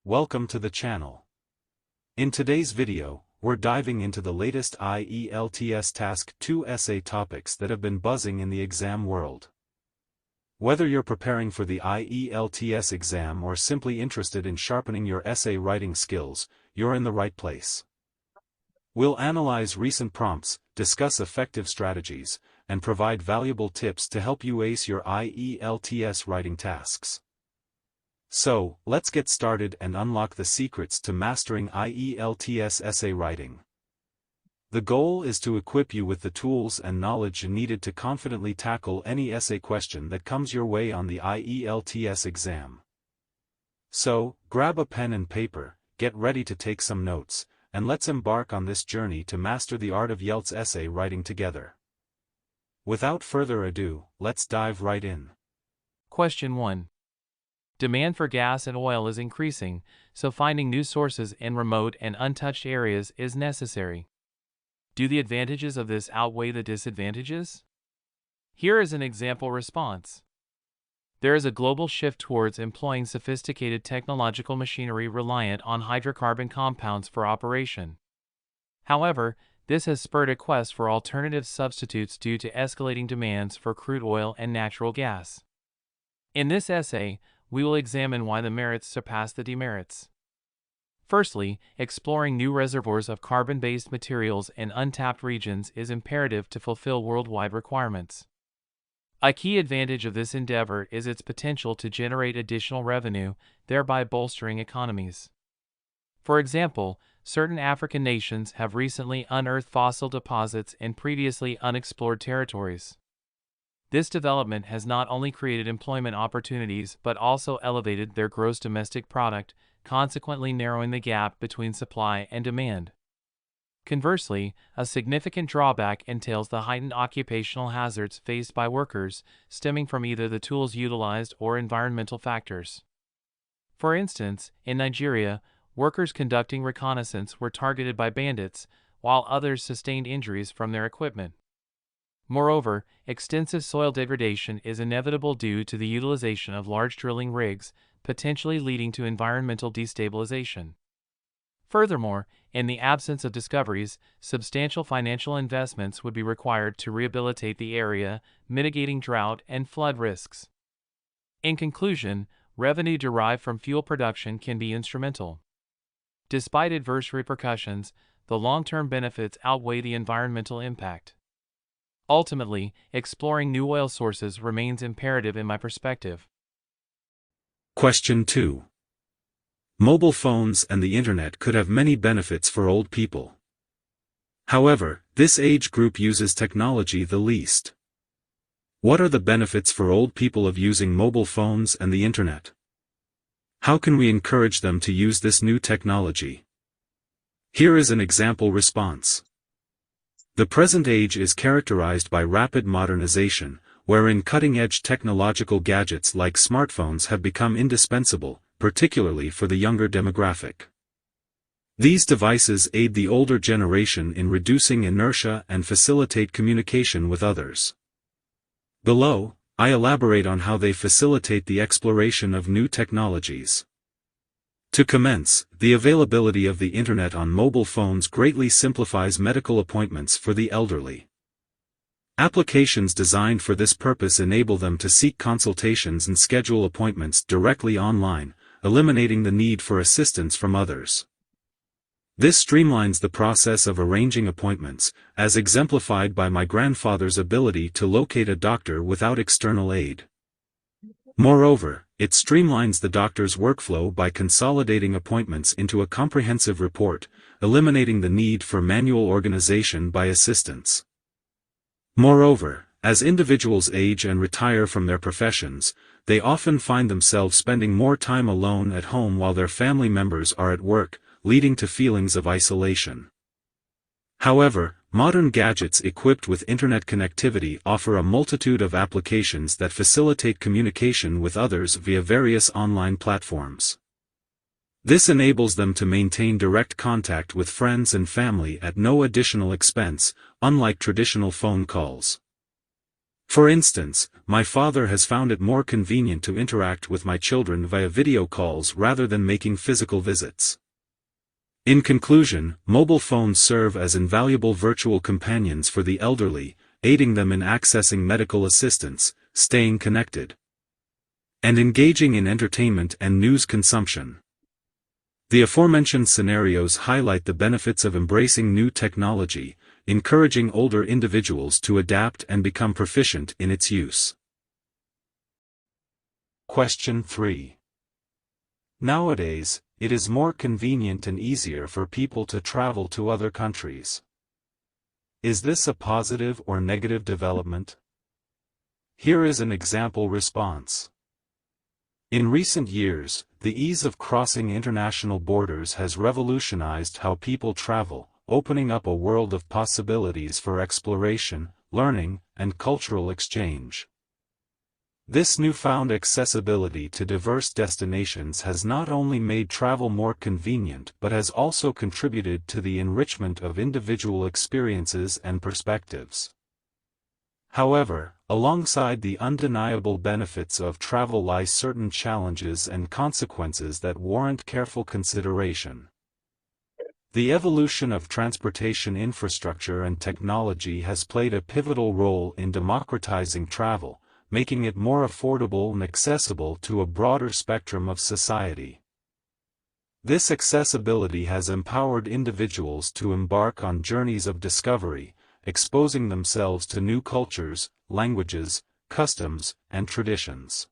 Welcome to the channel. In today's video, we're diving into the latest IELTS Task 2 essay topics that have been buzzing in the exam world. Whether you're preparing for the IELTS exam or simply interested in sharpening your essay writing skills, you're in the right place. We'll analyze recent prompts, discuss effective strategies, and provide valuable tips to help you ace your IELTS writing tasks. So, let's get started and unlock the secrets to mastering IELTS essay writing. The goal is to equip you with the tools and knowledge needed to confidently tackle any essay question that comes your way on the IELTS exam. So, grab a pen and paper, get ready to take some notes, and let's embark on this journey to master the art of IELTS essay writing together. Without further ado, let's dive right in. Question 1. Demand for gas and oil is increasing, so finding new sources in remote and untouched areas is necessary. Do the advantages of this outweigh the disadvantages? Here is an example response. There is a global shift towards employing sophisticated technological machinery reliant on hydrocarbon compounds for operation. However, this has spurred a quest for alternative substitutes due to escalating demands for crude oil and natural gas. In this essay, we will examine why the merits surpass the demerits. Firstly, exploring new reservoirs of carbon-based materials in untapped regions is imperative to fulfill worldwide requirements. A key advantage of this endeavor is its potential to generate additional revenue, thereby bolstering economies. For example, certain African nations have recently unearthed fossil deposits in previously unexplored territories. This development has not only created employment opportunities but also elevated their gross domestic product, consequently narrowing the gap between supply and demand. Conversely, a significant drawback entails the heightened occupational hazards faced by workers, stemming from either the tools utilized or environmental factors. For instance, in Nigeria, workers conducting reconnaissance were targeted by bandits, while others sustained injuries from their equipment. Moreover, extensive soil degradation is inevitable due to the utilization of large drilling rigs, potentially leading to environmental destabilization. Furthermore, in the absence of discoveries, substantial financial investments would be required to rehabilitate the area, mitigating drought and flood risks. In conclusion, revenue derived from fuel production can be instrumental. Despite adverse repercussions, the long-term benefits outweigh the environmental impact. Ultimately, exploring new oil sources remains imperative in my perspective. Question 2. Mobile phones and the internet could have many benefits for old people. However, this age group uses technology the least. What are the benefits for old people of using mobile phones and the internet? How can we encourage them to use this new technology? Here is an example response. The present age is characterized by rapid modernization, wherein cutting-edge technological gadgets like smartphones have become indispensable, particularly for the younger demographic. These devices aid the older generation in reducing inertia and facilitate communication with others. Below, I elaborate on how they facilitate the exploration of new technologies. To commence, the availability of the internet on mobile phones greatly simplifies medical appointments for the elderly. Applications designed for this purpose enable them to seek consultations and schedule appointments directly online, eliminating the need for assistance from others. This streamlines the process of arranging appointments, as exemplified by my grandfather's ability to locate a doctor without external aid. Moreover, it streamlines the doctor's workflow by consolidating appointments into a comprehensive report, eliminating the need for manual organization by assistants. Moreover, as individuals age and retire from their professions, they often find themselves spending more time alone at home while their family members are at work, leading to feelings of isolation. However, modern gadgets equipped with internet connectivity offer a multitude of applications that facilitate communication with others via various online platforms. This enables them to maintain direct contact with friends and family at no additional expense, unlike traditional phone calls. For instance, my father has found it more convenient to interact with my children via video calls rather than making physical visits. In conclusion, mobile phones serve as invaluable virtual companions for the elderly, aiding them in accessing medical assistance, staying connected, and engaging in entertainment and news consumption. The aforementioned scenarios highlight the benefits of embracing new technology, encouraging older individuals to adapt and become proficient in its use. Question 3. Nowadays, it is more convenient and easier for people to travel to other countries. Is this a positive or negative development? Here is an example response. In recent years, the ease of crossing international borders has revolutionized how people travel, opening up a world of possibilities for exploration, learning, and cultural exchange. This newfound accessibility to diverse destinations has not only made travel more convenient but has also contributed to the enrichment of individual experiences and perspectives. However, alongside the undeniable benefits of travel lie certain challenges and consequences that warrant careful consideration. The evolution of transportation infrastructure and technology has played a pivotal role in democratizing travel, making it more affordable and accessible to a broader spectrum of society. This accessibility has empowered individuals to embark on journeys of discovery, exposing themselves to new cultures, languages, customs, and traditions.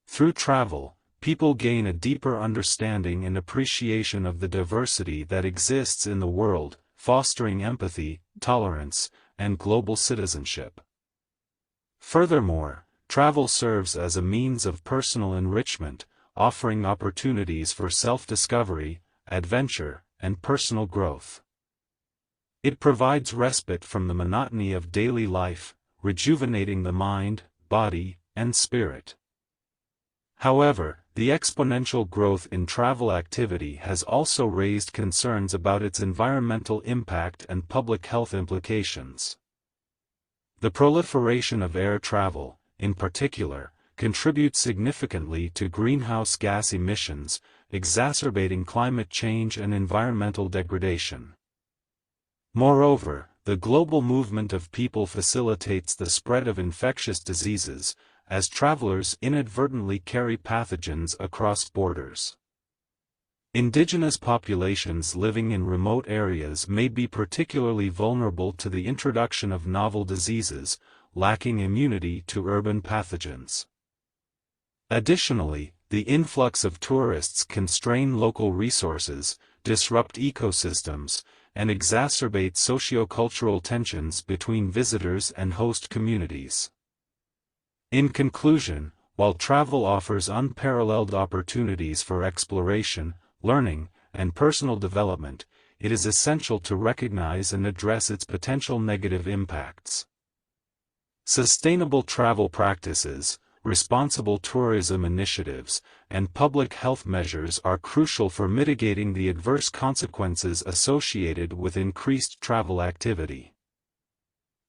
Through travel, people gain a deeper understanding and appreciation of the diversity that exists in the world, fostering empathy, tolerance, and global citizenship. Furthermore, travel serves as a means of personal enrichment, offering opportunities for self-discovery, adventure, and personal growth. It provides respite from the monotony of daily life, rejuvenating the mind, body, and spirit. However, the exponential growth in travel activity has also raised concerns about its environmental impact and public health implications. The proliferation of air travel, in particular, contributes significantly to greenhouse gas emissions, exacerbating climate change and environmental degradation. Moreover, the global movement of people facilitates the spread of infectious diseases, as travelers inadvertently carry pathogens across borders. Indigenous populations living in remote areas may be particularly vulnerable to the introduction of novel diseases, lacking immunity to urban pathogens. Additionally, the influx of tourists can strain local resources, disrupt ecosystems, and exacerbate socio-cultural tensions between visitors and host communities. In conclusion, while travel offers unparalleled opportunities for exploration, learning, and personal development, it is essential to recognize and address its potential negative impacts. Sustainable travel practices, responsible tourism initiatives, and public health measures are crucial for mitigating the adverse consequences associated with increased travel activity.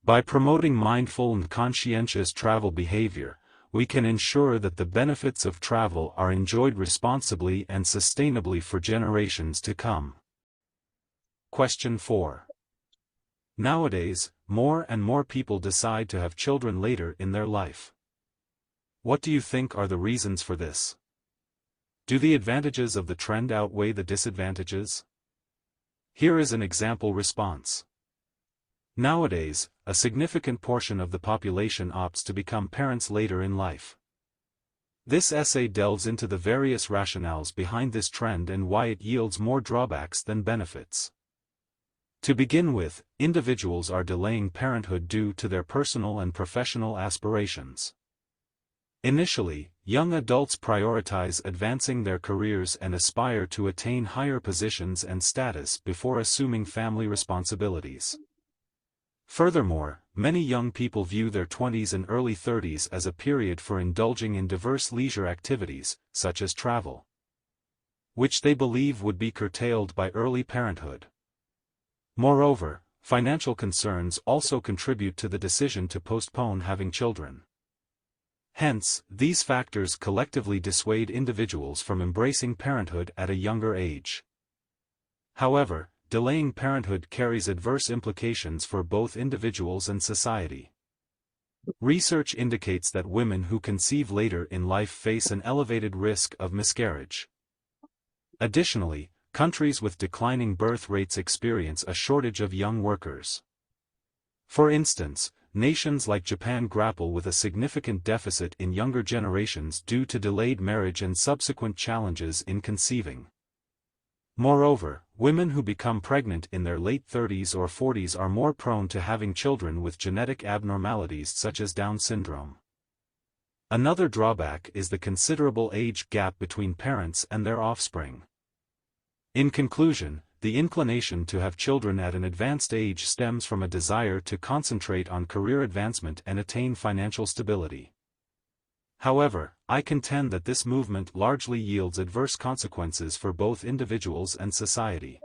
By promoting mindful and conscientious travel behavior, we can ensure that the benefits of travel are enjoyed responsibly and sustainably for generations to come. Question 4. Nowadays, more and more people decide to have children later in their life. What do you think are the reasons for this? Do the advantages of the trend outweigh the disadvantages? Here is an example response. Nowadays, a significant portion of the population opts to become parents later in life. This essay delves into the various rationales behind this trend and why it yields more drawbacks than benefits. To begin with, individuals are delaying parenthood due to their personal and professional aspirations. Initially, young adults prioritize advancing their careers and aspire to attain higher positions and status before assuming family responsibilities. Furthermore, many young people view their 20s and early 30s as a period for indulging in diverse leisure activities, such as travel, which they believe would be curtailed by early parenthood. Moreover, financial concerns also contribute to the decision to postpone having children. Hence, these factors collectively dissuade individuals from embracing parenthood at a younger age. However, delaying parenthood carries adverse implications for both individuals and society. Research indicates that women who conceive later in life face an elevated risk of miscarriage. Additionally, countries with declining birth rates experience a shortage of young workers. For instance, nations like Japan grapple with a significant deficit in younger generations due to delayed marriage and subsequent challenges in conceiving. Moreover, women who become pregnant in their late 30s or 40s are more prone to having children with genetic abnormalities such as Down syndrome. Another drawback is the considerable age gap between parents and their offspring. In conclusion, the inclination to have children at an advanced age stems from a desire to concentrate on career advancement and attain financial stability. However, I contend that this movement largely yields adverse consequences for both individuals and society.